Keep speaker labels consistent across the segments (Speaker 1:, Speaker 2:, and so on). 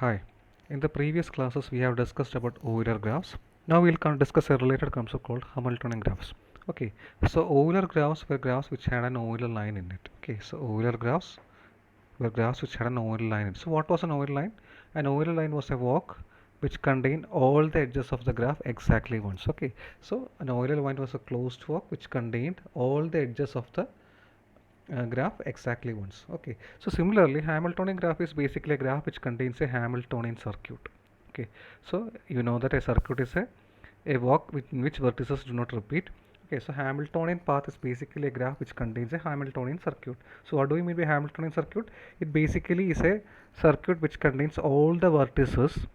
Speaker 1: Hi. In the previous classes, we have discussed about Euler graphs. Now we'll discuss a related concept called Hamiltonian graphs. Okay, so Euler graphs were graphs which had an Euler line in it. Okay, so Euler graphs were graphs which had an Euler line in it. So what was an Euler line? An Euler line was a walk which contained all the edges of the graph exactly once. Okay, so an Euler line was a closed walk which contained all the edges of the graph exactly once. Okay, so similarly Hamiltonian graph is basically a graph which contains a Hamiltonian circuit. Okay, so you know that a circuit is a walk in which vertices do not repeat. Okay, so Hamiltonian path is basically a graph which contains a Hamiltonian circuit. So what do we mean by Hamiltonian circuit? It basically is a circuit which contains all the vertices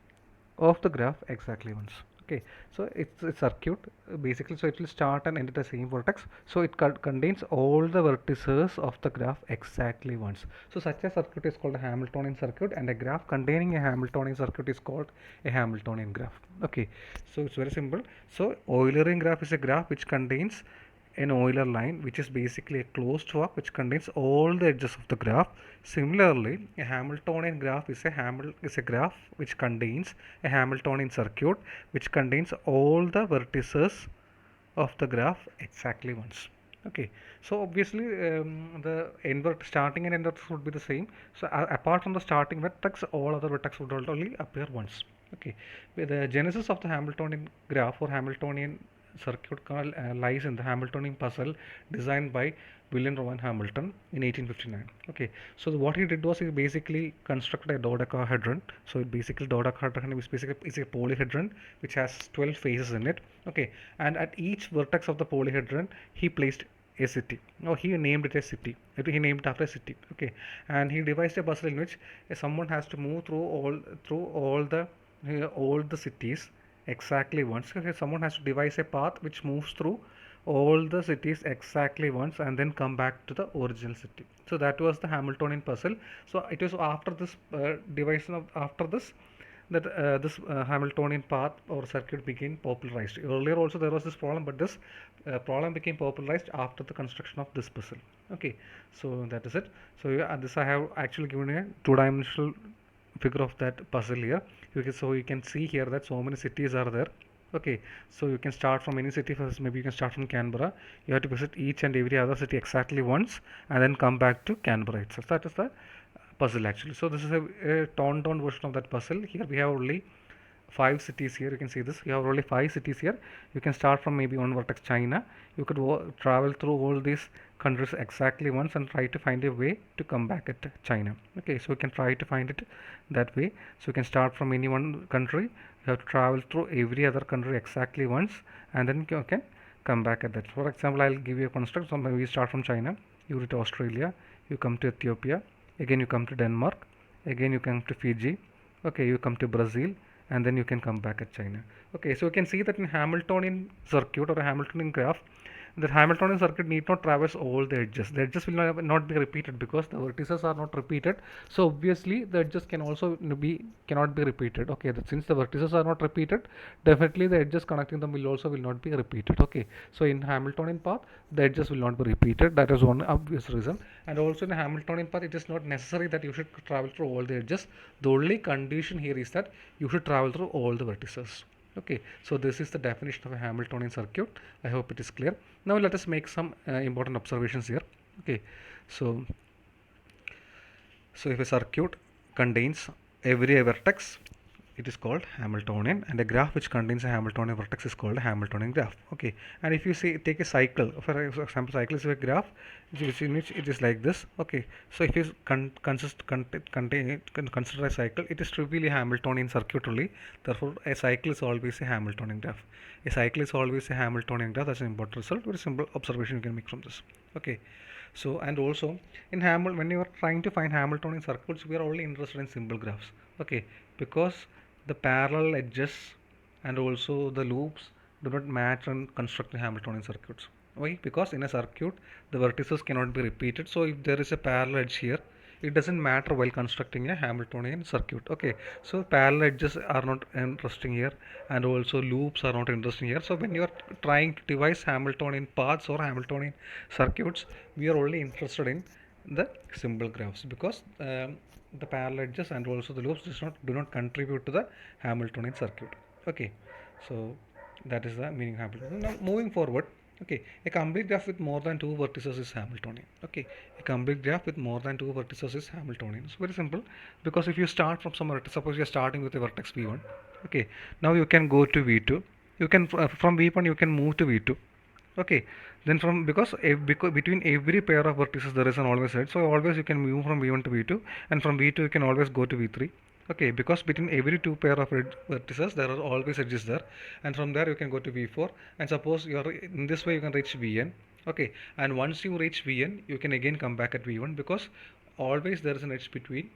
Speaker 1: of the graph exactly once. Okay, so it's a circuit basically, so it will start and end at the same vertex, so it contains all the vertices of the graph exactly once. So such a circuit is called a Hamiltonian circuit, and a graph containing a Hamiltonian circuit is called a Hamiltonian graph. Okay, so it's very simple. So Eulerian graph is a graph which contains an Euler line, which is basically a closed walk which contains all the edges of the graph. Similarly, a Hamiltonian graph is a graph which contains a Hamiltonian circuit which contains all the vertices of the graph exactly once. Okay, so obviously the starting and end vertex would be the same. So apart from the starting vertex, all other vertex would only appear once. Okay, the genesis of the Hamiltonian graph or Hamiltonian circuit lies in the Hamiltonian puzzle designed by William Rowan Hamilton in 1859. Okay, so what he did was he basically constructed a dodecahedron. So it basically dodecahedron is a polyhedron which has 12 faces in it. Okay, and at each vertex of the polyhedron he placed a city. No, he named it a city. He named it after a city. Okay, and he devised a puzzle in which someone has to move through all the cities exactly once. Okay, someone has to devise a path which moves through all the cities exactly once and then come back to the original city. So that was the Hamiltonian puzzle. So it was after this after this that this Hamiltonian path or circuit became popularized. Earlier also there was this problem, but this problem became popularized after the construction of this puzzle. Okay, so that is it. So yeah, this I have actually given a two-dimensional figure of that puzzle here. So you can see here that so many cities are there. Okay, so you can start from any city first. Maybe you can start from Canberra. You have to visit each and every other city exactly once and then come back to Canberra itself. That is the puzzle actually. So this is a toned down version of that puzzle. Here we have only five cities here. You can see this. We have only five cities here. You can start from maybe one vertex China. You could travel through all these countries exactly once and try to find a way to come back at China. Okay, so you can try to find it that way. So you can start from any one country. You have to travel through every other country exactly once and then you can come back at that. For example, I'll give you a construct. So maybe you start from China, you go to Australia, you come to Ethiopia, again you come to Denmark, again you come to Fiji, okay, you come to Brazil, and then you can come back at China. Okay, so you can see that in Hamiltonian circuit or a Hamiltonian graph, the Hamiltonian circuit need not traverse all the edges. The edges will not be repeated because the vertices are not repeated. So obviously the edges cannot be repeated. Okay, since the vertices are not repeated, definitely the edges connecting them will not be repeated. Okay, so in Hamiltonian path the edges will not be repeated. That is one obvious reason. And also in a Hamiltonian path, it is not necessary that you should travel through all the edges. The only condition here is that you should travel through all the vertices. Okay, so this is the definition of a Hamiltonian circuit. I hope it is clear. Now let us make some important observations here. Okay, so if a circuit contains every vertex, it is called Hamiltonian, and a graph which contains a Hamiltonian vertex is called a Hamiltonian graph. Okay, and if you say take a cycle, for example, cycle is a graph in which it is like this. Okay, so if you consider a cycle, it is trivially a Hamiltonian circuit only. Therefore, a cycle is always a Hamiltonian graph. A cycle is always a Hamiltonian graph. That's an important result. Very simple observation you can make from this. Okay. So and also in when you are trying to find Hamiltonian circuits, we are only interested in simple graphs. Okay, because the parallel edges and also the loops do not match and construct the Hamiltonian circuits. Why? Because in a circuit the vertices cannot be repeated. So if there is a parallel edge here, it doesn't matter while constructing a Hamiltonian circuit. Okay, so parallel edges are not interesting here, and also loops are not interesting here. So when you are trying to devise Hamiltonian paths or Hamiltonian circuits, we are only interested in the simple graphs because the parallel edges and also the loops do not contribute to the Hamiltonian circuit. Okay, so that is the meaning of Hamiltonian. Now moving forward, okay, a complete graph with more than two vertices is Hamiltonian. Okay, a complete graph with more than two vertices is Hamiltonian. It's very simple, because if you start from some vertex, suppose you are starting with a vertex v1. Okay, now you can go to v2. You can from v1 you can move to v2. Okay, then from because between every pair of vertices there is an always edge, so always you can move from v1 to v2, and from v2 you can always go to v3. Okay, because between every two pair of vertices there are always edges there, and from there you can go to v4, and suppose you are in this way you can reach vn. Okay, and once you reach vn you can again come back at v1, because always there is an edge between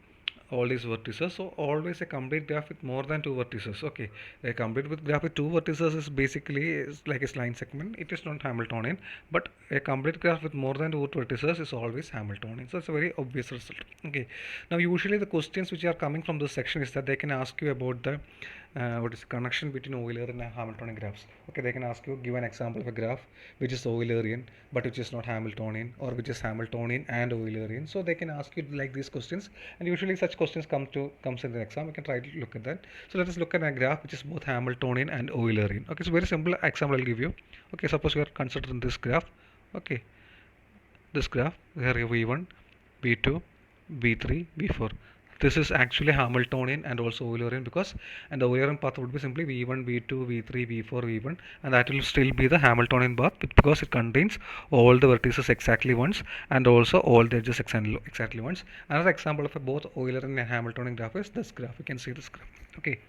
Speaker 1: all these vertices. So always a complete graph with more than two vertices. Okay, a complete with graph with two vertices is basically is like a line segment. It is not Hamiltonian, but a complete graph with more than two vertices is always Hamiltonian. So it's a very obvious result. Okay, now usually the questions which are coming from this section is that they can ask you about the what is the connection between Euler and Hamiltonian graphs. Okay, they can ask you, give an example of a graph which is Eulerian but which is not Hamiltonian, or which is Hamiltonian and Eulerian. So they can ask you like these questions, and usually such questions comes in the exam. You can try to look at that. So let us look at a graph which is both Hamiltonian and Eulerian. Okay, so very simple example I'll give you. Okay, suppose you are considering this graph. Okay, this graph here v1, v2, v3, v4. This is actually Hamiltonian and also Eulerian, because and the Eulerian path would be simply v1, v2, v3, v4, v1, and that will still be the Hamiltonian path because it contains all the vertices exactly once and also all the edges exactly once. Another example of a both Eulerian and Hamiltonian graph is this graph. You can see this graph. Okay.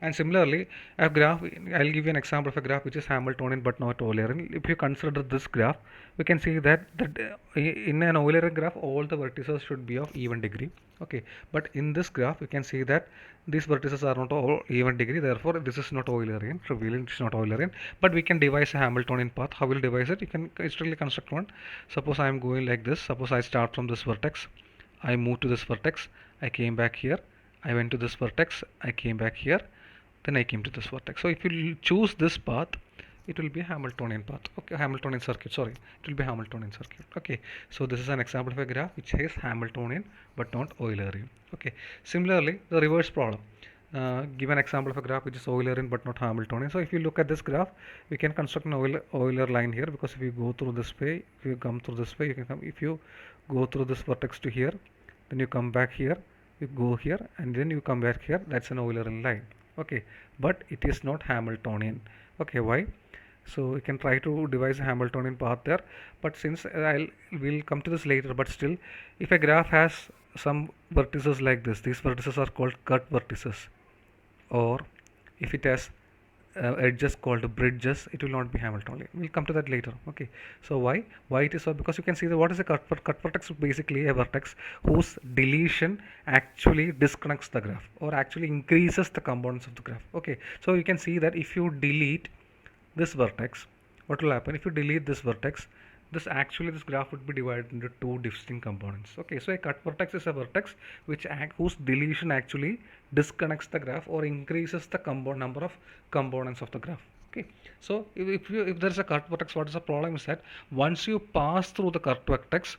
Speaker 1: And similarly, a graph, I'll give you an example of a graph which is Hamiltonian but not Eulerian. If you consider this graph, we can see that in an Eulerian graph, all the vertices should be of even degree. Okay, but in this graph, you can see that these vertices are not all even degree. Therefore, this is not Eulerian. So, really, it's not Eulerian. But we can devise a Hamiltonian path. How will devise it? You can strictly construct one. Suppose I am going like this. Suppose I start from this vertex. I move to this vertex. I came back here. I went to this vertex. I came back here, then I came to this vertex. So if you choose this path, it will be a Hamiltonian path. Okay, Hamiltonian circuit. Sorry, it will be Hamiltonian circuit. Okay, so this is an example of a graph which is Hamiltonian but not Eulerian. Okay, similarly, the reverse problem. Give an example of a graph which is Eulerian but not Hamiltonian. So if you look at this graph, we can construct an Euler line here, because if you go through this way, if you come through this way, you can come. If you go through this vertex to here, then you come back here, you go here, and then you come back here. That's an Eulerian line. Okay, but it is not Hamiltonian. Okay, why? So we can try to devise a Hamiltonian path there, but since we'll come to this later, but still, if a graph has some vertices like this, these vertices are called cut vertices, or if it has edges called bridges, it will not be Hamiltonian. We'll come to that later. Okay, so why it is so? Because you can see that what is a cut vertex? Basically a vertex whose deletion actually disconnects the graph or actually increases the components of the graph. Okay, so you can see that if you delete this vertex, what will happen? If you delete this vertex, this graph would be divided into two distinct components. Okay, so a cut vertex is a vertex whose deletion actually disconnects the graph or increases the number of components of the graph. Okay, so if there is a cut vertex, what is the problem is that once you pass through the cut vertex,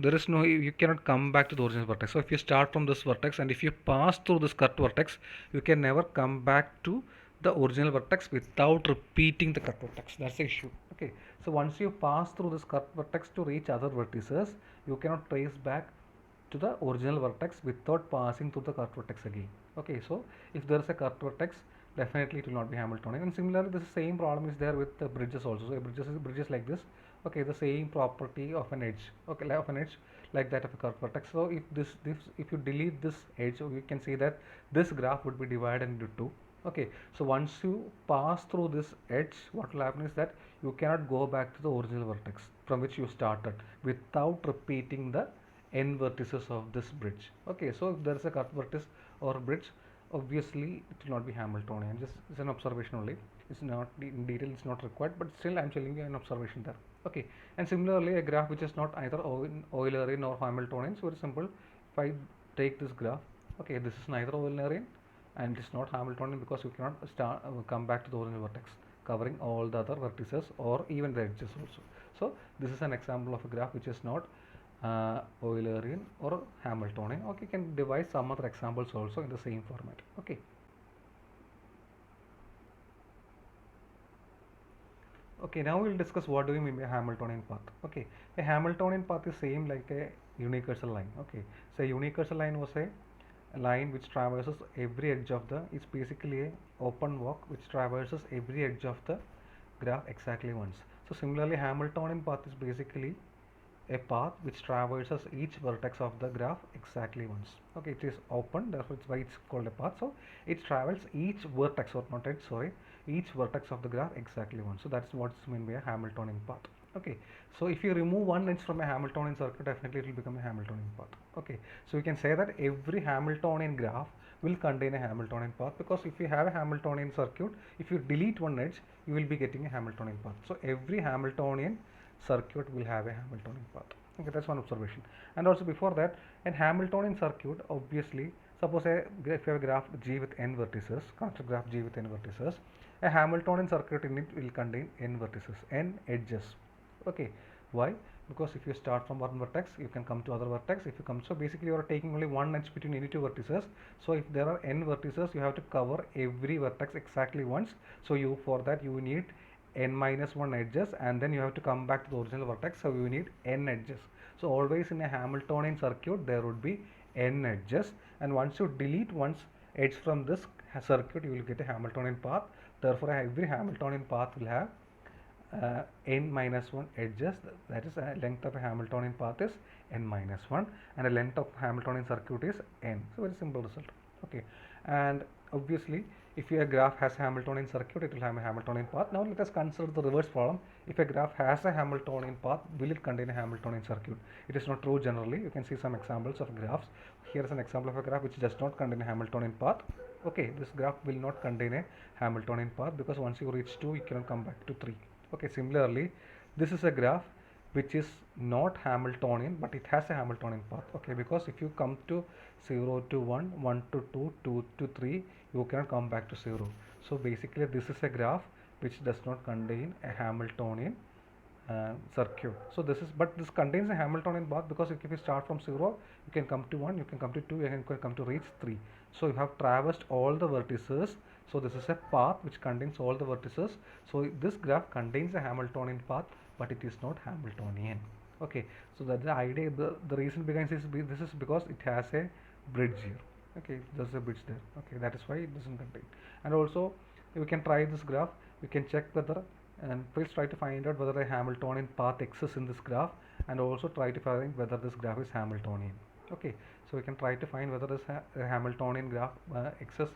Speaker 1: there is no, you cannot come back to the original vertex. So if you start from this vertex and if you pass through this cut vertex, you can never come back to the original vertex without repeating the cut vertex. That's the issue. Okay, so once you pass through this cut vertex to reach other vertices, you cannot trace back to the original vertex without passing through the cut vertex again. Okay, so if there is a cut vertex, definitely it will not be Hamiltonian. And similarly, the same problem is there with the bridges also. So bridges like this. Okay, the same property of an edge. Okay, of an edge like that of a cut vertex. So if you delete this edge, you can see that this graph would be divided into two. Okay, so once you pass through this edge, what will happen is that you cannot go back to the original vertex from which you started without repeating the n vertices of this bridge. Okay, so if there is a cut vertex or bridge, obviously it will not be Hamiltonian. Just it's an observation only. It's not in detail, it's not required, but still I'm telling you an observation there. Okay, and similarly a graph which is not either Eulerian or Hamiltonian. So very simple. If I take this graph, okay, this is neither Eulerian and it's not Hamiltonian, because you cannot come back to the original vertex covering all the other vertices or even the edges also. So this is an example of a graph which is not Eulerian or Hamiltonian. Okay, you can devise some other examples also in the same format. Okay. Okay, now we'll discuss what do we mean by Hamiltonian path. Okay, a Hamiltonian path is same like a universal line. Okay, so a universal line was a line which traverses every edge of the, it's basically a open walk which traverses every edge of the graph exactly once. So similarly, Hamiltonian path is basically a path which traverses each vertex of the graph exactly once. Okay, it is open, therefore it's why it's called a path. So it travels each vertex, or not edge, sorry, each vertex of the graph exactly once. So that's what's meant by a Hamiltonian path. Okay, so if you remove one edge from a Hamiltonian circuit, definitely it will become a Hamiltonian path. Okay, so we can say that every Hamiltonian graph will contain a Hamiltonian path, because if you have a Hamiltonian circuit, if you delete one edge, you will be getting a Hamiltonian path. So every Hamiltonian circuit will have a Hamiltonian path. Okay, that's one observation. And also before that, in Hamiltonian circuit, obviously, suppose if you have a graph G with n vertices, construct graph G with n vertices, a Hamiltonian circuit in it will contain n vertices, n edges. Okay, why? Because if you start from one vertex, you can come to other vertex. If you come, so basically you are taking only one edge between any two vertices. So if there are n vertices, you have to cover every vertex exactly once. So you, for that you need n minus 1 edges, and then you have to come back to the original vertex, so you need n edges. So always in a Hamiltonian circuit there would be n edges, and once you delete one edge from this circuit, you will get a Hamiltonian path. Therefore every Hamiltonian path will have n minus 1 edges, that is a length of a Hamiltonian path is n minus 1, and a length of Hamiltonian circuit is n. So very simple result. Okay, and obviously if your graph has Hamiltonian circuit, it will have a Hamiltonian path. Now let us consider the reverse problem. If a graph has a Hamiltonian path, will it contain a Hamiltonian circuit? It is not true generally. You can see some examples of graphs. Here is an example of a graph which does not contain a Hamiltonian path. Okay, this graph will not contain a Hamiltonian path, because once you reach 2, you cannot come back to 3. Okay, similarly, this is a graph which is not Hamiltonian, but it has a Hamiltonian path. Okay, because if you come to 0 to 1, 1 to 2, 2 to 3, you cannot come back to 0. So basically this is a graph which does not contain a Hamiltonian circuit. So this is, but this contains a Hamiltonian path, because if you start from 0, you can come to 1, you can come to 2, you can come to reach 3. So you have traversed all the vertices. So this is a path which contains all the vertices. So this graph contains a Hamiltonian path, but it is not Hamiltonian. Okay, so that the idea, the reason behind this is because it has a bridge here. Okay, there's a bridge there. Okay, that is why it doesn't contain. And also we can try this graph, we can check whether, and please try to find out whether a Hamiltonian path exists in this graph, and also try to find whether this graph is Hamiltonian. Okay, so we can try to find whether this a Hamiltonian graph exists,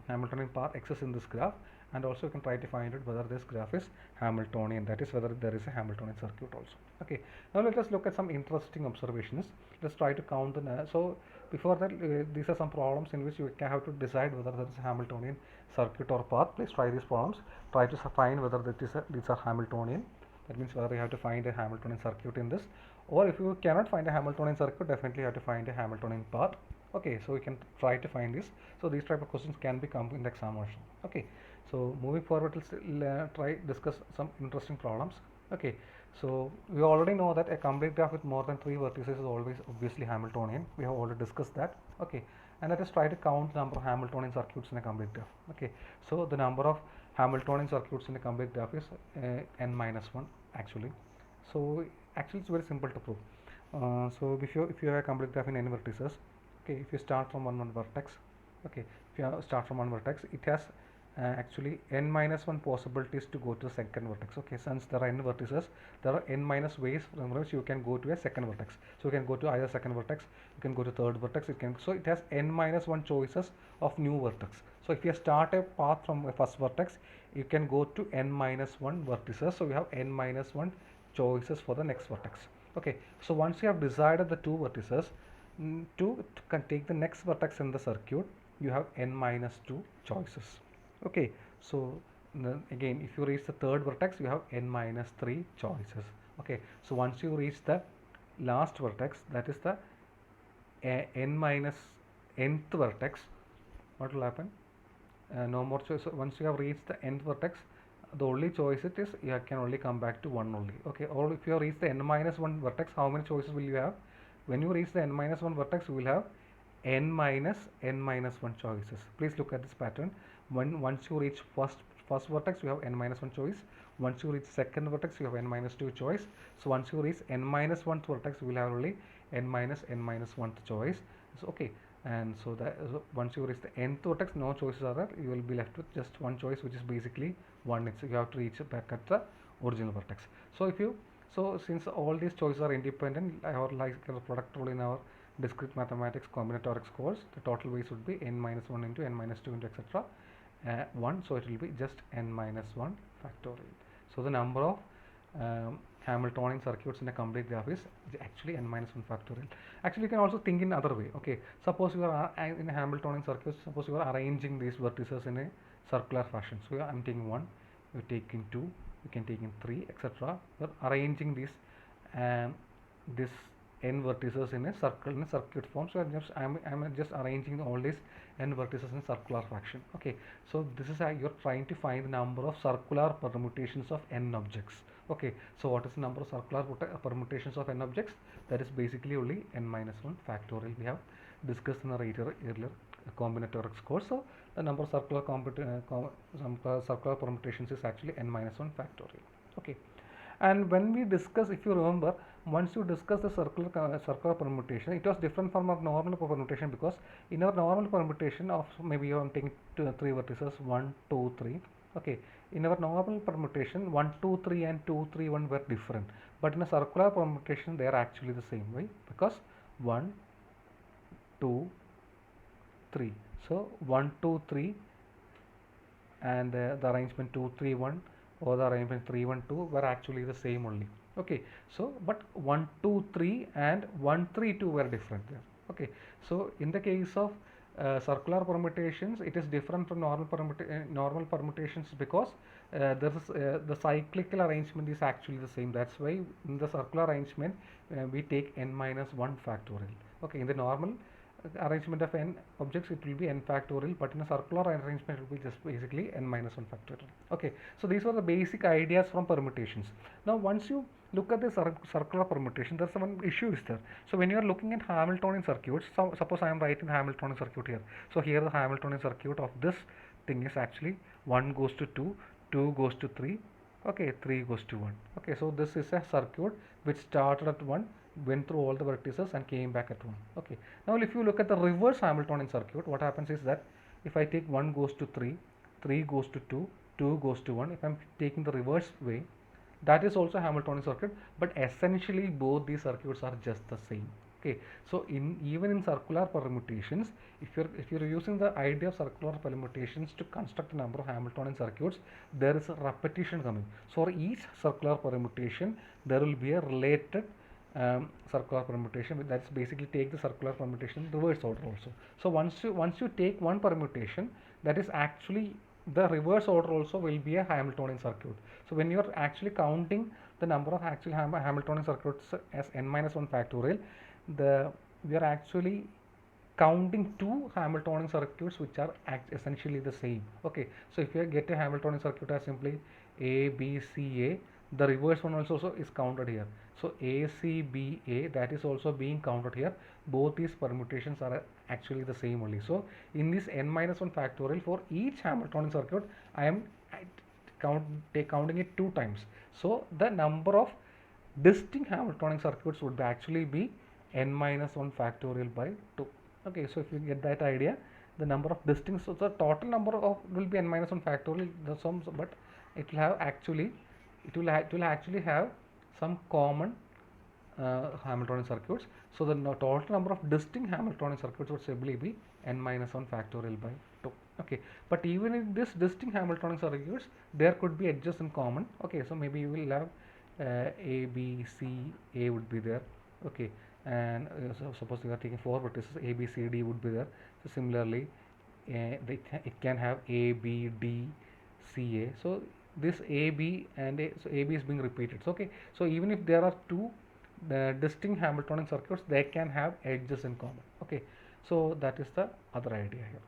Speaker 1: Hamiltonian path exists in this graph, and also you can try to find out whether this graph is Hamiltonian, that is whether there is a Hamiltonian circuit also. Okay, now let us look at some interesting observations. Let's try to count the so before that, these are some problems in which you have to decide whether there is a Hamiltonian circuit or path. Please try these problems, try to find whether these are Hamiltonian. That means whether you have to find a Hamiltonian circuit in this, or if you cannot find a Hamiltonian circuit, definitely you have to find a Hamiltonian path. Okay, so we can try to find this. So these type of questions can be come in the examination. Okay, so moving forward, let's try discuss some interesting problems. Okay, so we already know that a complete graph with more than 3 vertices is always obviously Hamiltonian. We have already discussed that. Okay, and let us try to count the number of Hamiltonian circuits in a complete graph. Okay, so the number of Hamiltonian circuits in a complete graph is n minus 1 actually. So actually it's very simple to prove. So if you have a complete graph in n vertices, okay, if you start from one vertex, okay, if you start from one vertex, it has actually n minus 1 possibilities to go to the second vertex. Okay, since there are n vertices, there are n minus ways from which you can go to a second vertex. So you can go to either second vertex, you can go to third vertex, so it has n minus 1 choices of new vertex. So if you start a path from a first vertex, you can go to n minus 1 vertices, so you have n minus 1 choices for the next vertex. Okay, so once you have decided the two vertices, to take the next vertex in the circuit, you have n minus 2 choices. Okay, so again, if you reach the third vertex, you have n minus 3 choices. Okay, so once you reach the last vertex, that is the n minus nth vertex, what will happen? No more choice. So once you have reached the nth vertex, the only choice it is you can only come back to one only. Okay, or if you reach the n minus 1 vertex, how many choices will you have? When you reach the n minus 1 vertex, you will have n minus 1 choices. Please look at this pattern. Once you reach first vertex, you have n minus 1 choice. Once you reach second vertex, you have n minus 2 choice. So once you reach n minus 1 vertex, you will have only n minus 1 choice. So okay, and so that so once you reach the nth vertex, no choices are there. You will be left with just one choice, which is basically 1. So you have to reach back at the original vertex. So if you since all these choices are independent, our like product rule in our discrete mathematics combinatorics course, the total ways would be n minus 1 into n minus 2 into etc. 1. So it will be just n minus 1 factorial. So the number of Hamiltonian circuits in a complete graph is actually n minus 1 factorial. Actually, you can also think in other way. Okay, suppose you are in a Hamiltonian circuit. Suppose you are arranging these vertices in a circular fashion. So I'm taking 1, you take in 2, you can take in 3, etc. You're arranging this n vertices in a circuit form. So I'm just arranging all these n vertices in circular fashion. Okay, so this is how you're trying to find the number of circular permutations of n objects. Okay, so what is the number of circular permutations of n objects? That is basically only n minus 1 factorial. We have discussed in our earlier combinatorics course. So the number of circular circular permutations is actually n minus 1 factorial. Okay, and when we discuss, if you remember, once you discuss the circular permutation, it was different from our normal permutation, because in our normal permutation of maybe you are taking 3 vertices 1, 2, 3. Okay, in our normal permutation 1, 2, 3 and 2, 3, 1 were different, but in a circular permutation they are actually the same. Why? Because 1, 2, 3. So 1, 2, 3 and the arrangement 2, 3, 1 or the arrangement 3, 1, 2 were actually the same only. Okay, so but 1, 2, 3 and 1, 3, 2 were different there. Okay, so in the case of circular permutations, it is different from normal permutations, because there is the cyclical arrangement is actually the same. That's why in the circular arrangement we take n minus 1 factorial. Okay, in the normal arrangement of n objects it will be n factorial, but in a circular arrangement it will be just basically n minus 1 factorial. Okay, so these were the basic ideas from permutations. Now once you look at the circular permutation, there's one issue is there. So when you are looking at Hamiltonian circuits, so suppose I am writing Hamiltonian circuit here. So here the Hamiltonian circuit of this thing is actually 1 goes to 2, 2 goes to 3, okay, 3 goes to 1. Okay, so this is a circuit which started at 1, went through all the vertices and came back at 1. Okay, now if you look at the reverse Hamiltonian circuit, what happens is that if I take 1 goes to 3, 3 goes to 2, 2 goes to 1, if I'm taking the reverse way, that is also Hamiltonian circuit, but essentially both these circuits are just the same. Okay, so even in circular permutations, if you're using the idea of circular permutations to construct a number of Hamiltonian circuits, there is a repetition coming. So for each circular permutation there will be a related circular permutation. That's basically take the circular permutation in reverse order also. So once you take one permutation, that is actually the reverse order also will be a Hamiltonian circuit. So when you are actually counting the number of actual Hamiltonian circuits as n minus 1 factorial, we are actually counting two Hamiltonian circuits which are essentially the same. Okay, so if you get a Hamiltonian circuit as simply A, B, C, A, the reverse one also is counted here. So A, C, B, A, that is also being counted here. Both these permutations are actually the same only. So in this n minus 1 factorial, for each Hamiltonian circuit, I am counting it 2 times. So the number of distinct Hamiltonian circuits would actually be n minus 1 factorial by 2. Okay, so if you get that idea, the number of distinct, so the total number of will be n minus 1 factorial, the sums, but it will have actually it will actually have some common Hamiltonian circuits. So the total number of distinct Hamiltonian circuits would simply be n minus 1 factorial by 2. Okay, but even in this distinct Hamiltonian circuits, there could be edges in common. Okay, so maybe you will have A, B, C, A would be there. Okay, and so suppose you are taking 4 vertices, A, B, C, D would be there. So similarly, it can have A, B, D, C, A. So this A, B and A, so A, B is being repeated. So okay, so even if there are two distinct Hamiltonian circuits, they can have edges in common. Okay, so that is the other idea here.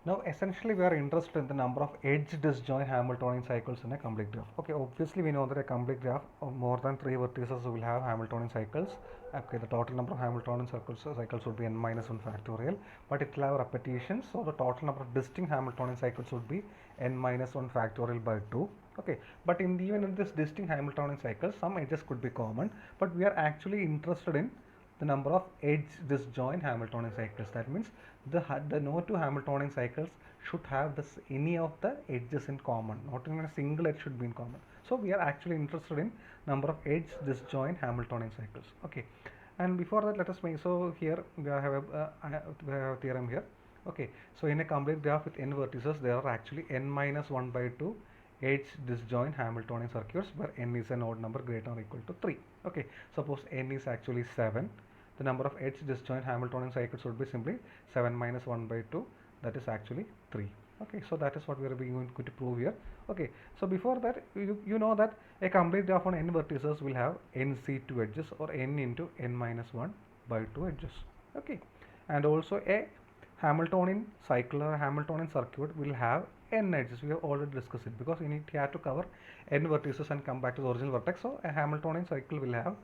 Speaker 1: Now, essentially, we are interested in the number of edge disjoint Hamiltonian cycles in a complete graph. Okay, obviously, we know that a complete graph of more than 3 vertices will have Hamiltonian cycles. Okay, the total number of Hamiltonian cycles would be n minus 1 factorial, but it will have repetitions, so the total number of distinct Hamiltonian cycles would be n minus 1 factorial by 2. Okay, but even in this distinct Hamiltonian cycles, some edges could be common, but we are actually interested in the number of edge disjoint Hamiltonian cycles. That means the no two Hamiltonian cycles should have any of the edges in common, not even a single edge should be in common. So we are actually interested in number of edge disjoint Hamiltonian cycles. Okay, and before that, let us make, so here we have a theorem here. Okay, so in a complete graph with n vertices, there are actually n minus 1 by 2 edge disjoint Hamiltonian circuits where n is an odd number greater or equal to 3. Okay, suppose n is actually 7, the number of edge disjoint Hamiltonian cycles would be simply 7 minus 1 by 2, that is actually 3. Okay, so that is what we are going to prove here. Okay, so before that, you know that a complete graph on n vertices will have nc2 edges, or n into n minus 1 by 2 edges. Okay, and also a Hamiltonian cycle or Hamiltonian circuit will have n edges. We have already discussed it because you have to cover n vertices and come back to the original vertex. So a Hamiltonian cycle will have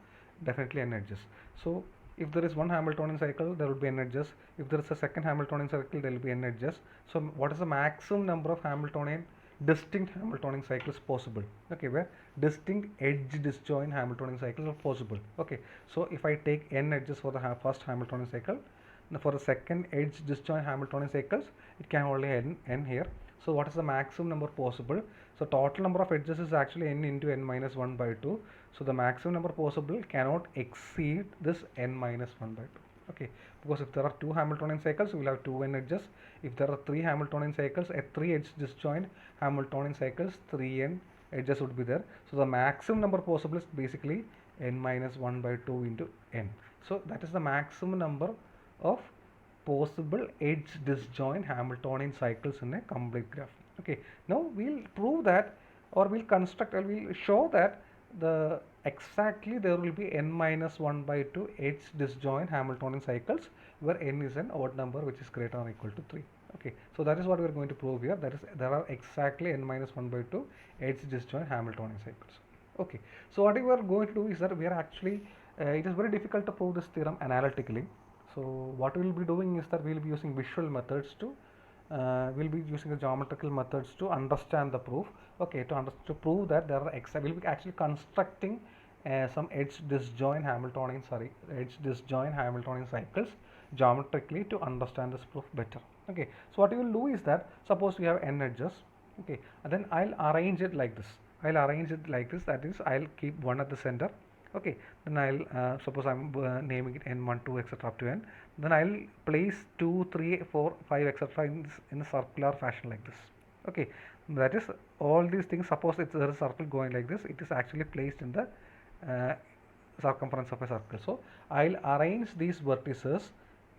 Speaker 1: definitely n edges. So if there is one Hamiltonian cycle, there will be n edges. If there is a second Hamiltonian cycle, there will be n edges. So what is the maximum number of distinct Hamiltonian cycles possible? Okay, where distinct edge disjoint Hamiltonian cycles are possible. Okay, so if I take n edges for the first Hamiltonian cycle, for the second edge disjoint Hamiltonian cycles, it can only n here. So what is the maximum number possible? So total number of edges is actually n into n minus 1 by 2. So the maximum number possible cannot exceed this n minus 1 by 2. Okay, because if there are two Hamiltonian cycles, we will have 2 n edges. If there are 3 Hamiltonian cycles, at 3 edge disjoint Hamiltonian cycles, 3 n edges would be there. So the maximum number possible is basically n minus 1 by 2 into n. So that is the maximum number of possible edge disjoint Hamiltonian cycles in a complete graph. Okay, now we'll prove that, or we'll construct, or we'll show that exactly there will be n minus 1 by 2 edge disjoint Hamiltonian cycles where n is an odd number which is greater or equal to 3. Okay, so that is what we are going to prove here. That is, there are exactly n minus 1 by 2 edge disjoint Hamiltonian cycles. Okay, so what we are going to do is that we are actually it is very difficult to prove this theorem analytically. So what we will be doing is that we will be using visual methods to we'll be using the geometrical methods to understand the proof. Okay, to prove that there are we'll be actually constructing some edge disjoint Hamiltonian cycles geometrically to understand this proof better. Okay, so what you will do is that suppose we have n edges. Okay, and then I'll arrange it like this. That is, I'll keep one at the center. Okay, then I'll suppose I'm naming it n1, 2, etc. up to n. Then I'll place 2, 3, 4, 5, etc. in a circular fashion like this. Okay, that is, all these things, suppose there is a circle going like this, it is actually placed in the circumference of a circle. So I'll arrange these vertices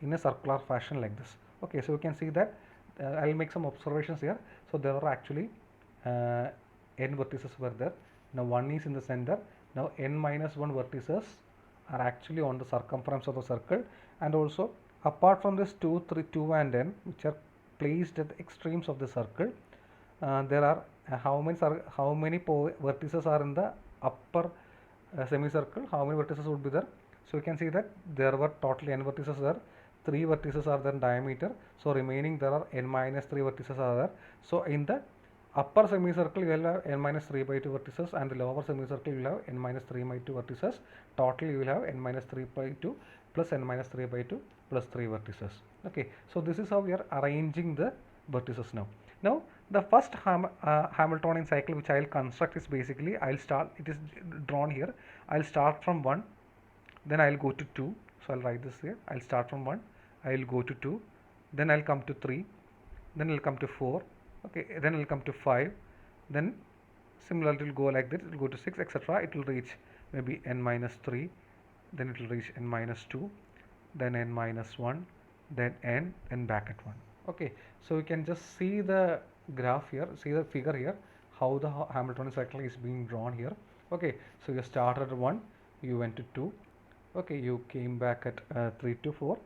Speaker 1: in a circular fashion like this. Okay, so you can see that I'll make some observations here. So there are actually n vertices were there. Now 1 is in the center. Now n minus 1 vertices are actually on the circumference of the circle, and also apart from this 2, 3, 2 and n, which are placed at the extremes of the circle, there are how many vertices are in the upper semicircle? How many vertices would be there? So you can see that there were totally n vertices there. 3 vertices are there in diameter. So remaining there are n minus 3 vertices are there. So in the upper semicircle you will have n minus 3 by 2 vertices, and the lower semicircle you will have n minus 3 by 2 vertices. Total you will have n minus 3 by 2 plus n minus 3 by 2 plus 3 vertices. Okay, so this is how we are arranging the vertices now. Now the first Hamiltonian cycle which I will construct is basically, it is drawn here. I'll start from 1, then I'll go to 2. So I'll write this here. I'll start from 1, I'll go to 2, then I'll come to 3, then I'll come to 4. Okay, then it will come to 5, then similarly it will go like this, it will go to 6, etc. It will reach maybe n minus 3, then it will reach n minus 2, then n minus 1, then n, and back at 1. Okay, so you can just see the graph here, see the figure here, how the Hamiltonian cycle is being drawn here. Okay, so you started at 1, you went to 2, okay, you came back at 3 to 4,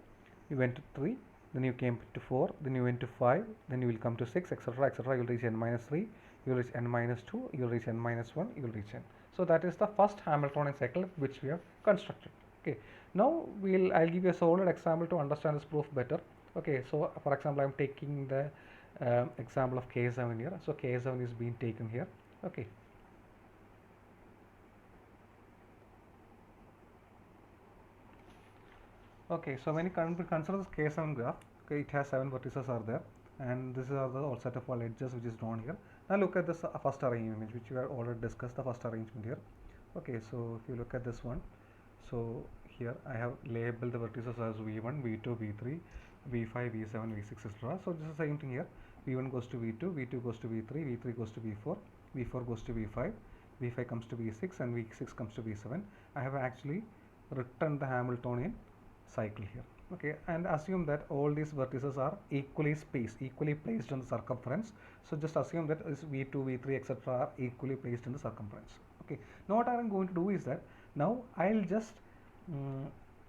Speaker 1: you went to 3, then you came to 4, then you went to 5, then you will come to 6, etc., etc. You will reach n minus 3, you will reach n minus 2, you will reach n minus 1, you will reach n. So that is the first Hamiltonian cycle which we have constructed. Okay, now I'll give you a solid example to understand this proof better. Okay, so for example, I'm taking the example of K7 here. So K7 is being taken here. Okay. Okay, so when you consider this K7 graph, okay, it has 7 vertices are there, and this is the all set of all edges which is drawn here. Now look at this first arrangement image which we have already discussed, the first arrangement here. Okay, so if you look at this one, so here I have labeled the vertices as V1, V2, V3, V5, V7, V6, etc. So this is the same thing here. V1 goes to V2, V2 goes to V3, V3 goes to V4, V4 goes to V5, V5 comes to V6, and V6 comes to V7. I have actually written the Hamiltonian cycle here. Okay, and assume that all these vertices are equally spaced, equally placed on the circumference. So just assume that is V2, V3, etc. are equally placed in the circumference. Okay, now what I am going to do is that now I'll just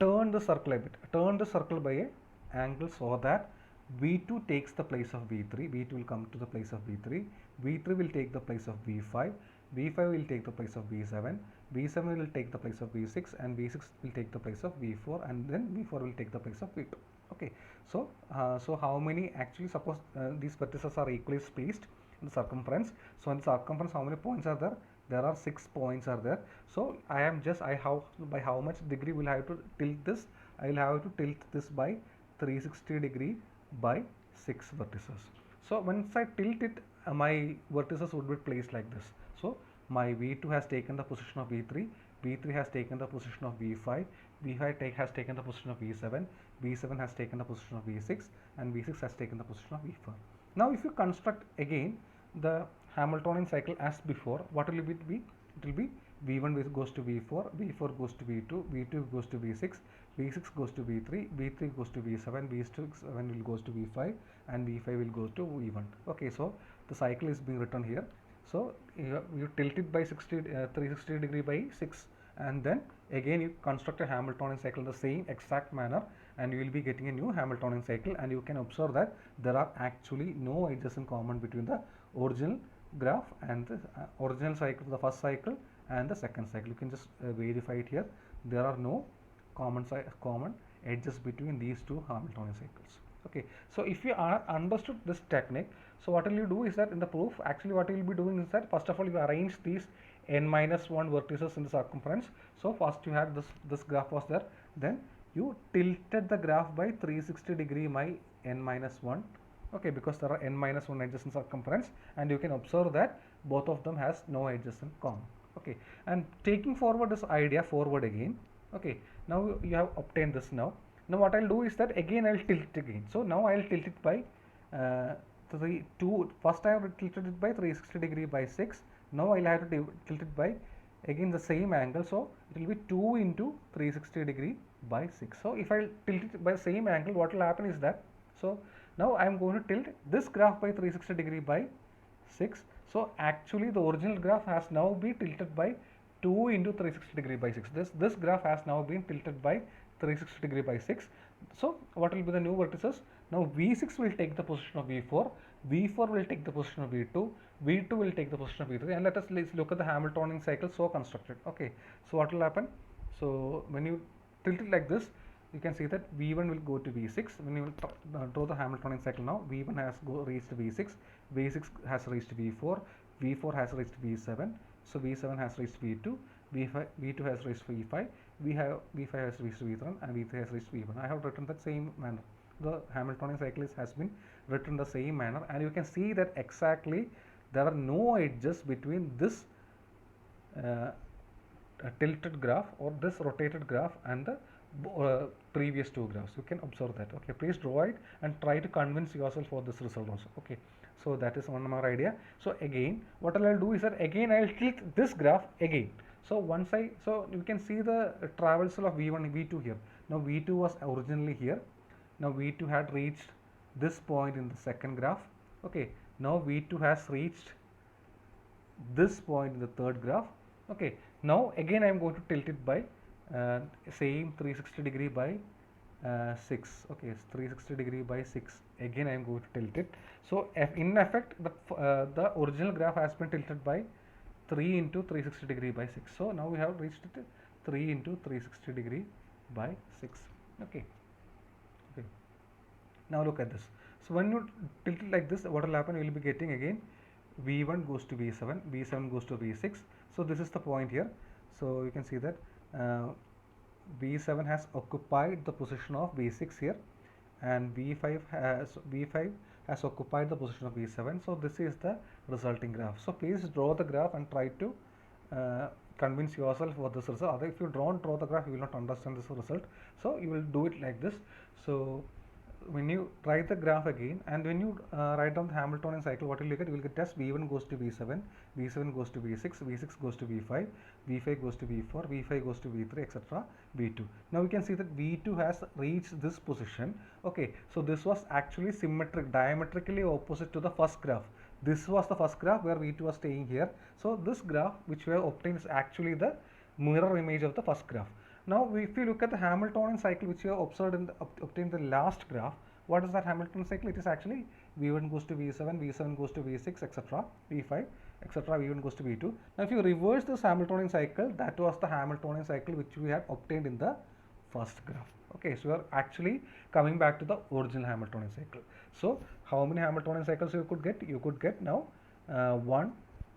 Speaker 1: turn the circle a bit, turn the circle by a angle so that V2 takes the place of V3, V2 will come to the place of V3, V3 will take the place of V5, V5 will take the place of V7, V7 will take the place of V6, and V6 will take the place of V4, and then V4 will take the place of V2. Okay, so how many actually, suppose these vertices are equally spaced in the circumference. So in the circumference, how many points are there? There are 6 points are there. So by how much degree will I have to tilt this? I will have to tilt this by 360 degree by 6 vertices. So once I tilt it, my vertices would be placed like this. So my V2 has taken the position of V3, V3 has taken the position of V5, V5 has taken the position of V7, V7 has taken the position of V6, and V6 has taken the position of V4. Now if you construct again the Hamiltonian cycle as before, what will it be? It will be V1 goes to V4, V4 goes to V2, V2 goes to V6, V6 goes to V3, V3 goes to V7, V7 will goes to V5, and V5 will go to V1. Okay, so the cycle is being written here. So you tilt it by 360 degree by 6, and then again you construct a Hamiltonian cycle in the same exact manner, and you will be getting a new Hamiltonian cycle. And you can observe that there are actually no edges in common between the original graph and the original cycle, the first cycle, and the second cycle. You can just verify it here. There are no common edges between these two Hamiltonian cycles. Okay, so if you understood this technique, so what will you do is that in the proof, actually what you will be doing is that first of all you arrange these n minus 1 vertices in the circumference. So first you had this graph was there, then you tilted the graph by 360 degree by n minus 1. Okay, because there are n minus 1 edges in circumference, and you can observe that both of them has no edges in common. Okay, and taking forward this idea forward again. Okay, now you have obtained this. Now what I'll do is that again I'll tilt it again. So now I'll tilt it by first I have tilted it by 360 degree by 6. Now I'll have to tilt it by again the same angle. So it will be 2 into 360 degree by 6. So if I tilt it by the same angle, what will happen is that, so now I am going to tilt this graph by 360 degree by 6. So actually the original graph has now been tilted by 2 into 360 degree by 6. This graph has now been tilted by 360 degree by 6. So what will be the new vertices? Now V6 will take the position of V4, V4 will take the position of V2, V2 will take the position of V3, and let's look at the Hamiltonian cycle so constructed. Okay, so what will happen? So when you tilt it like this, you can see that V1 will go to V6. When you will draw the Hamiltonian cycle now, V1 has reached V6, V6 has reached V4, V4 has reached V7, so V7 has reached V2, V2 has reached V5, V5 has reached V1, and V3 has reached V1. I have written that same manner. The Hamiltonian cycle has been written the same manner, and you can see that exactly there are no edges between this tilted graph or this rotated graph and the previous two graphs. You can observe that. Okay, please draw it and try to convince yourself for this result also. Okay, so that is one more idea. So again what I'll do is that again I'll tilt this graph again. So you can see the traversal of V1 and V2 here. Now V2 was originally here. Now V2 had reached this point in the second graph. Okay, now V2 has reached this point in the third graph. Okay, now again I am going to tilt it by same 360 degree by 6. Okay, it's 360 degree by 6. Again I am going to tilt it. So in effect the original graph has been tilted by 3 into 360 degree by 6. So now we have reached it 3 into 360 degree by 6. Okay. Okay. Now look at this. So when you tilt it like this, what will happen? You will be getting again V1 goes to V7, V7 goes to V6. So this is the point here. So you can see that V7 has occupied the position of V6 here, and V5 has occupied the position of V7. So this is the resulting graph. So please draw the graph and try to convince yourself what this result. Other, if you don't draw the graph, you will not understand this result. So you will do it like this. So when you write the graph again, and when you write down the Hamiltonian cycle, what will you get? You will get as V1 goes to V7, V7 goes to V6, V6 goes to V5, V5 goes to V4, V5 goes to V3, etc., V2. Now we can see that V2 has reached this position. Okay, so this was actually diametrically opposite to the first graph. This was the first graph where V2 was staying here. So this graph which we have obtained is actually the mirror image of the first graph. Now, if you look at the Hamiltonian cycle which you have observed in obtained the last graph, what is that Hamiltonian cycle? It is actually V1 goes to V7, V7 goes to V6, etc., V5, etc., V1 goes to V2. Now, if you reverse this Hamiltonian cycle, that was the Hamiltonian cycle which we had obtained in the first graph. Okay, so we are actually coming back to the original Hamiltonian cycle. So, how many Hamiltonian cycles you could get? You could get now 1,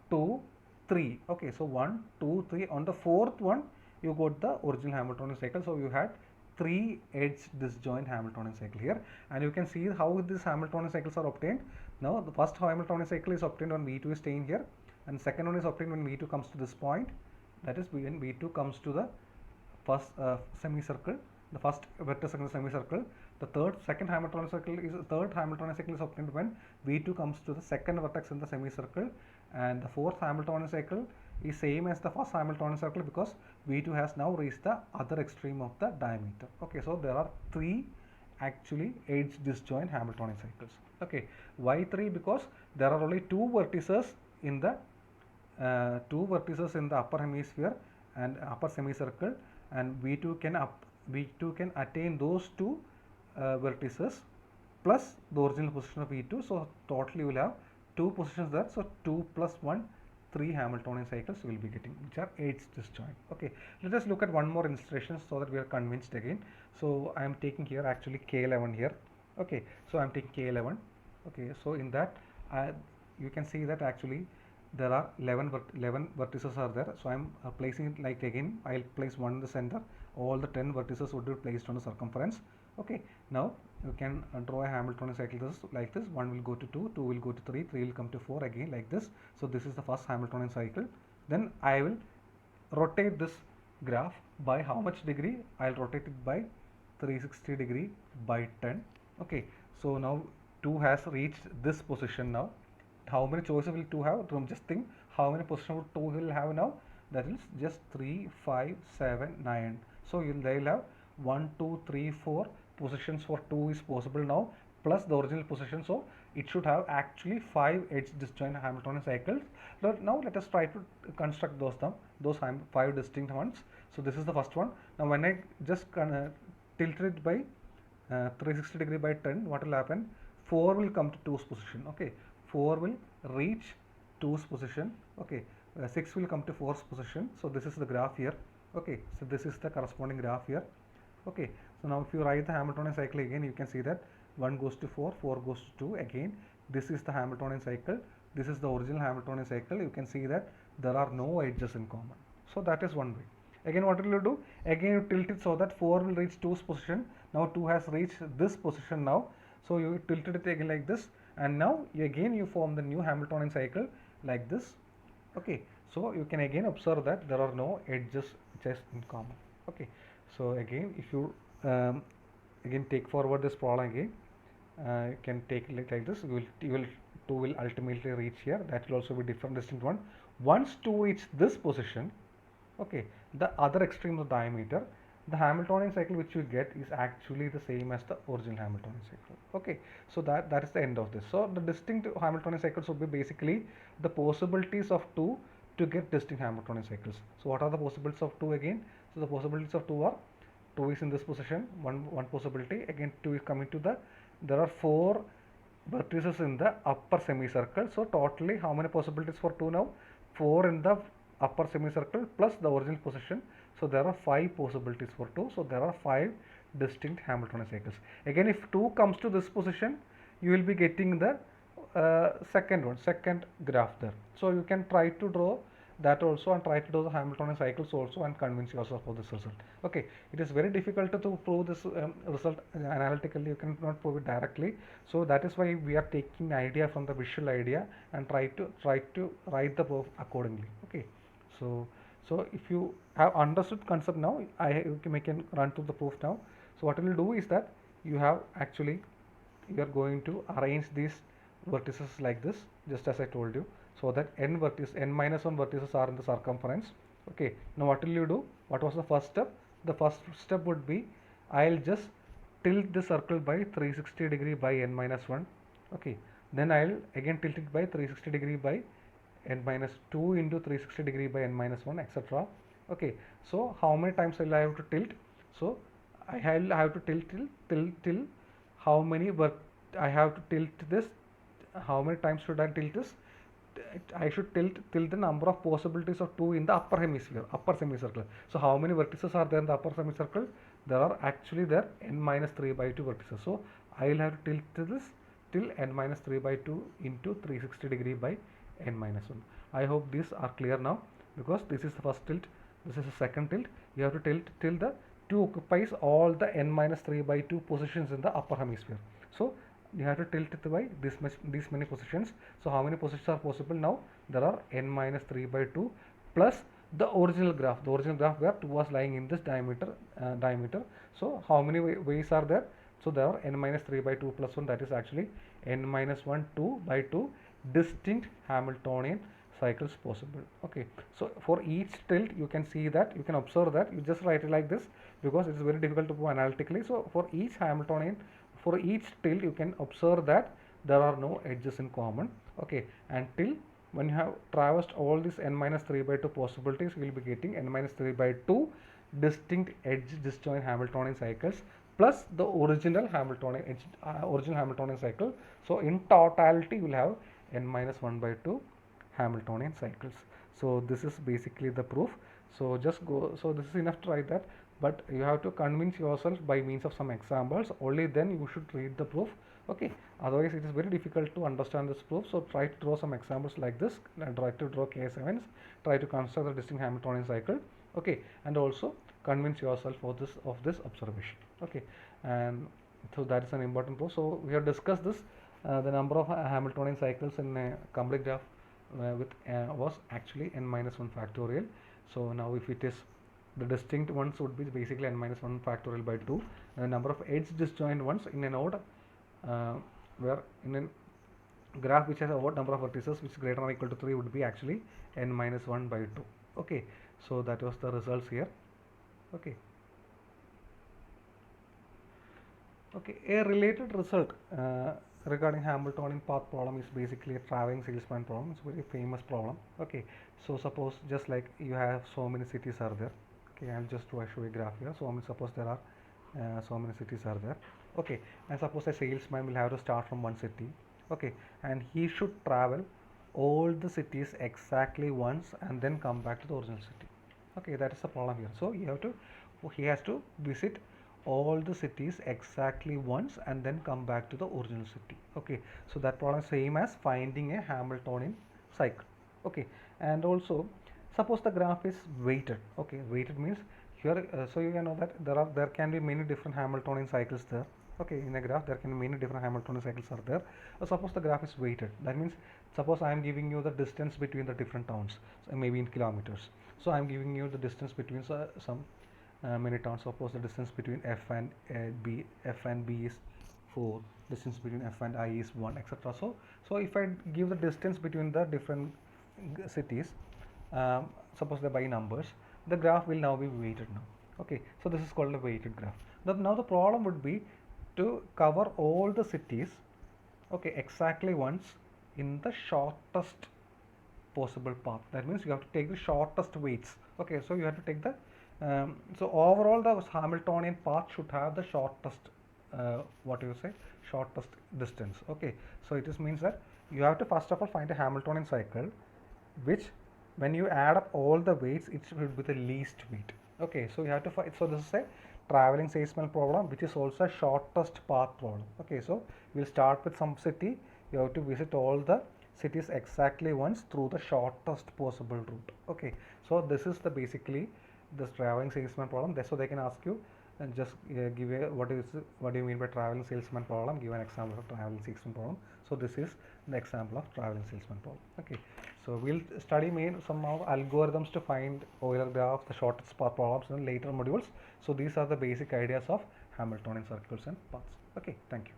Speaker 1: 2, 3. Okay, so 1, 2, 3. On the fourth one, you got the original Hamiltonian cycle. So you had 3 edge disjoint Hamiltonian cycle here, and you can see how these Hamiltonian cycles are obtained. Now the first Hamiltonian cycle is obtained when V2 is staying here, and second one is obtained when V2 comes to this point, that is when V2 comes to the first semicircle, the first vertex in the semicircle. The second Hamiltonian cycle is obtained when V2 comes to the second vertex in the semicircle, and the fourth Hamiltonian cycle is same as the first Hamiltonian cycle because V2 has now reached the other extreme of the diameter. Okay, so there are 3 actually edge disjoint Hamiltonian cycles. Okay, why 3? Because there are only 2 vertices in the upper hemisphere and upper semicircle, and V2 can attain those 2 vertices plus the original position of V2. So totally we will have 2 positions there. So 2 plus 1, 3 Hamiltonian cycles we will be getting, which are edge disjoint. Okay, let us look at one more illustration so that we are convinced again. So I am taking here actually K11 here. Okay, so I am taking K11. Okay, so in that you can see that actually there are 11 vertices are there. So I am placing it like again, I will place one in the center. All the 10 vertices would be placed on the circumference. Okay, now you can draw a Hamiltonian cycle like this. 1 will go to 2, 2 will go to 3, 3 will come to 4, again like this. So this is the first Hamiltonian cycle. Then I will rotate this graph by how much degree? I will rotate it by 360 degree by 10. Okay, so now 2 has reached this position now. How many choices will 2 have? Just think how many positions will 2 will have now. That is just 3, 5, 7, 9. So they will have 1, 2, 3, 4 positions for 2 is possible now, plus the original position. So it should have actually 5 edge disjoint Hamiltonian cycles. Now let us try to construct those 5 distinct ones. So this is the first one. Now when I just tilt it by 360 degree by 10, what will happen? 4 will come to 2's position. Okay, 4 will reach 2's position. Okay, 6 will come to 4's position. So this is the graph here. Okay, so this is the corresponding graph here. Okay, so now if you write the Hamiltonian cycle again, you can see that 1 goes to 4, 4 goes to 2. Again, this is the Hamiltonian cycle. This is the original Hamiltonian cycle. You can see that there are no edges in common. So that is one way. Again, what will you do? Again, you tilt it so that 4 will reach 2's position. Now 2 has reached this position now. So you tilted it again like this, and now again you form the new Hamiltonian cycle like this. Okay, so you can again observe that there are no edges just in common. Okay, so again if you again take forward this problem again, you can take it like this. You will 2 will ultimately reach here. That will also be different distinct one. Once 2 reach this position, okay, the other extreme of diameter, the Hamiltonian cycle which you get is actually the same as the original Hamiltonian cycle. Okay, so that is the end of this. So the distinct Hamiltonian cycles would be basically the possibilities of 2 to get distinct Hamiltonian cycles. So what are the possibilities of 2 again? So the possibilities of 2 are 2 is in this position, one possibility. Again 2 is coming to the, there are 4 vertices in the upper semicircle. So totally how many possibilities for 2 now? 4 in the upper semicircle plus the original position. So there are 5 possibilities for 2. So there are 5 distinct Hamiltonian cycles. Again, if 2 comes to this position, you will be getting the second graph there. So you can try to draw that also and try to do the Hamiltonian cycles also and convince yourself of this result. Okay, it is very difficult to prove this result analytically. You cannot prove it directly. So that is why we are taking idea from the visual idea and try to write the proof accordingly. Okay, so if you have understood concept now, we can run to the proof now. So what we will do is that you have actually, you are going to arrange these vertices like this, just as I told you, so that n minus 1 vertices are in the circumference. Okay, now what will you do? What was the first step? The first step would be, I'll just tilt the circle by 360 degree by n minus 1. Okay, then I'll again tilt it by 360 degree by n minus 2 into 360 degree by n minus 1, etc. Okay, so how many times will I have to tilt? So I have to tilt till how many I have to tilt this, how many times should I tilt this? I should tilt till the number of possibilities of 2 in the upper hemisphere, upper semicircle. So how many vertices are there in the upper semicircle? There are actually there n minus 3 by 2 vertices. So I will have to tilt this till n minus 3 by 2 into 360 degree by n minus 1. I hope these are clear now, because this is the first tilt, this is the second tilt. You have to tilt till the 2 occupies all the n minus 3 by 2 positions in the upper hemisphere. So you have to tilt it by these many positions. So how many positions are possible now? There are n minus 3 by 2 plus the original graph, where 2 was lying in this diameter. So how many ways are there? So there are n minus 3 by 2 plus 1, that is actually n minus 1 2 by 2 distinct Hamiltonian cycles possible. Okay, so for each tilt you can see that, you can observe that, you just write it like this because it is very difficult to prove analytically. So for each Hamiltonian, for each tilt you can observe that there are no edges in common. Okay, and till when you have traversed all these n minus 3 by 2 possibilities, you will be getting n minus 3 by 2 distinct edge disjoint Hamiltonian cycles plus the original Hamiltonian cycle. So in totality you will have n minus 1 by 2 Hamiltonian cycles. So this is basically the proof. So just go, so this is enough to write that, but you have to convince yourself by means of some examples, only then you should read the proof. Okay, otherwise it is very difficult to understand this proof. So try to draw some examples like this, and try to draw K7s, try to construct the distinct Hamiltonian cycle. Okay, and also convince yourself of this observation. Okay, and so that is an important proof. So we have discussed this, the number of Hamiltonian cycles in a complete graph was actually n minus 1 factorial. So now if it is, the distinct ones would be basically n minus 1 factorial by 2, and the number of edge disjoint ones in a node, where in a graph which has a odd number of vertices which is greater or equal to 3 would be actually n minus 1 by 2. Okay, so that was the results here. Okay, a related result regarding Hamiltonian path problem is basically a traveling salesman problem. It's a very famous problem. Okay, so suppose just like you have so many cities are there. Okay, I'll just show a graph here. So suppose there are so many cities are there. Okay, and suppose a salesman will have to start from one city. Okay, and he should travel all the cities exactly once and then come back to the original city. Okay, that is the problem here. So he has to visit all the cities exactly once and then come back to the original city. Okay, so that problem is same as finding a Hamiltonian cycle. Okay, and also suppose the graph is weighted. Okay, weighted means here, so you can know that there can be many different Hamiltonian cycles there. Okay, in a graph there can be many different Hamiltonian cycles are there. Suppose the graph is weighted, that means suppose I am giving you the distance between the different towns, so maybe in kilometers. So I am giving you the distance between some many towns. Suppose the distance between F and B is 4, distance between F and I is 1, etc. So if I give the distance between the different cities, suppose they're by numbers, the graph will now be weighted now. Okay, so this is called a weighted graph. Now the problem would be to cover all the cities, okay, exactly once in the shortest possible path. That means you have to take the shortest weights. Okay, so you have to take the So overall, the Hamiltonian path should have the shortest, what do you say, shortest distance. Okay, so it just means that you have to first of all find a Hamiltonian cycle, which when you add up all the weights, it should be the least weight. Okay, so you have to find. So this is a traveling salesman problem, which is also a shortest path problem. Okay, so we'll start with some city. You have to visit all the cities exactly once through the shortest possible route. Okay, so this is the basically this traveling salesman problem. So they can ask you and just give a what do you mean by traveling salesman problem? Give an example of traveling salesman problem. So this is the example of traveling salesman problem. Okay, so we'll study some of algorithms to find Euler graphs, the shortest path problems in later modules. So these are the basic ideas of Hamiltonian circuits and paths. Okay, thank you.